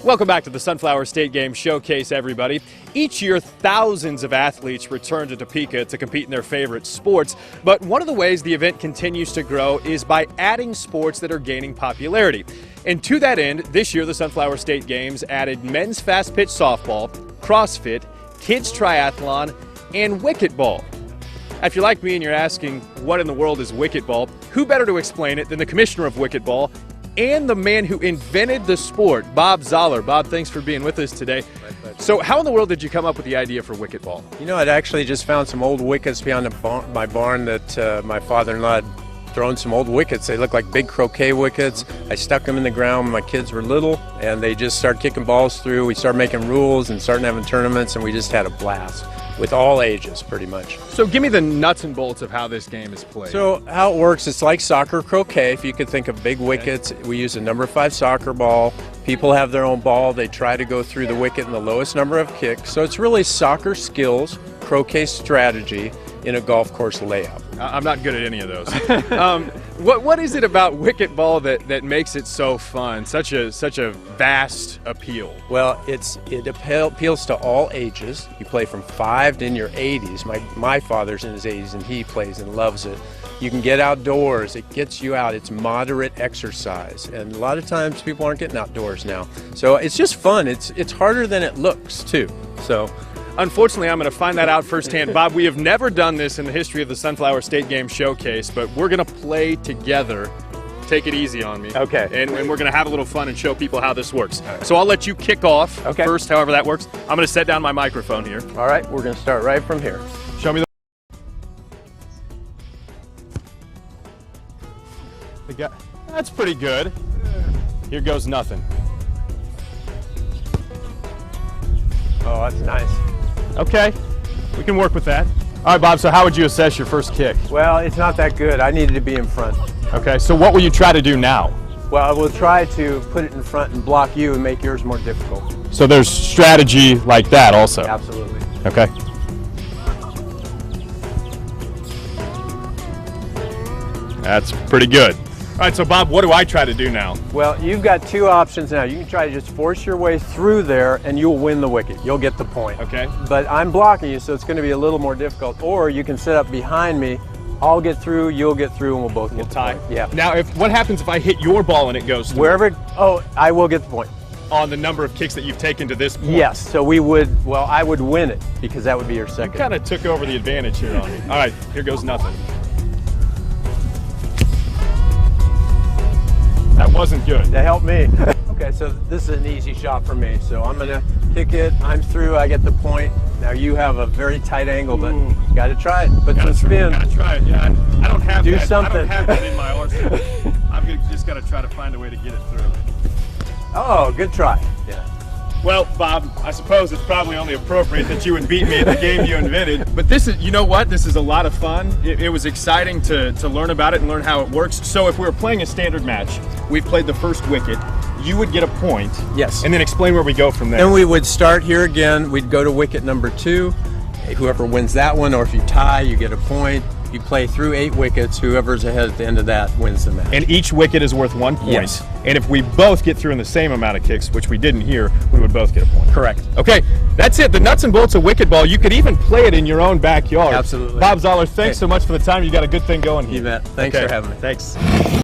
Welcome back to the Sunflower State Game Showcase, everybody. Each year, thousands of athletes return to Topeka to compete in their favorite sports. But one of the ways the event continues to grow is by adding sports that are gaining popularity. And to that end, this year, the Sunflower State Games added men's fast-pitch softball, CrossFit, kids triathlon, and Wicketball. If you're like me and you're asking, what in the world is Wicketball, who better to explain it than the commissioner of Wicketball and the man who invented the sport, Bob Zoller. Bob, thanks for being with us today. So how in the world did you come up with the idea for Wicketball? You know, I'd actually just found some old wickets behind my barn that my father-in-law had thrown some old wickets. They look like big croquet wickets. I stuck them in the ground when my kids were little, and they just started kicking balls through. We started making rules and starting having tournaments, and we just had a blast with all ages, pretty much. So give me the nuts and bolts of how this game is played. So how it works, it's like soccer croquet. If you could think of big wickets, we use a number 5 soccer ball. People have their own ball. They try to go through the wicket in the lowest number of kicks. So it's really soccer skills, croquet strategy in a golf course layout. I'm not good at any of those. What is it about Wicketball that makes it so fun, such a vast appeal? Well, it appeals to all ages. You play from 5 to in your 80s. My father's in his 80s and he plays and loves it. You can get outdoors. It gets you out. It's moderate exercise, and a lot of times people aren't getting outdoors now. So it's just fun. It's harder than it looks too. So. Unfortunately, I'm going to find that out firsthand. Bob, we have never done this in the history of the Sunflower State Game Showcase, but we're going to play together. Take it easy on me. Okay. And we're going to have a little fun and show people how this works. So I'll let you kick off first, however that works. I'm going to set down my microphone here. All right, we're going to start right from here. Show me the guy. That's pretty good. Here goes nothing. Oh, that's nice. Okay, we can work with that. All right, Bob, so how would you assess your first kick? Well, it's not that good. I needed to be in front. Okay, so what will you try to do now? Well, I will try to put it in front and block you and make yours more difficult. So there's strategy like that also? Absolutely. Okay. That's pretty good. All right, so Bob, what do I try to do now? Well, you've got 2 options now. You can try to just force your way through there and you'll win the wicket. You'll get the point. Okay. But I'm blocking you, so it's going to be a little more difficult. Or you can sit up behind me. I'll get through, you'll get through, and we'll both get the point. Yeah. Now, what happens if I hit your ball and it goes through? Wherever, I will get the point. On the number of kicks that you've taken to this point? Yes, so I would win it because that would be your second. You kind of took over the advantage here on me. All right, here goes nothing. That wasn't good. That helped me. Okay, so this is an easy shot for me. So I'm gonna kick it, I'm through, I get the point. Now you have a very tight angle, but you gotta try it. Put some spin. Gotta try it, yeah. I don't have Do that. something. I don't have that in my arsenal. Just gotta try to find a way to get it through. Oh, good try. Yeah. Well, Bob, I suppose it's probably only appropriate that you would beat me at the game you invented. But this is, you know what? This is a lot of fun. It was exciting to learn about it and learn how it works. So if we were playing a standard match, we've played the first wicket, you would get a point. Yes. And then explain where we go from there. Then we would start here again. We'd go to wicket number 2. Whoever wins that one, or if you tie, you get a point. You play through 8 wickets. Whoever's ahead at the end of that wins the match. And each wicket is worth 1 point. Yes. And if we both get through in the same amount of kicks, which we didn't here, we would both get a point. Correct. Okay, that's it. The nuts and bolts of Wicketball. You could even play it in your own backyard. Absolutely. Bob Zoller, thanks so much for the time. You got a good thing going here. You bet. Thanks for having me. Thanks.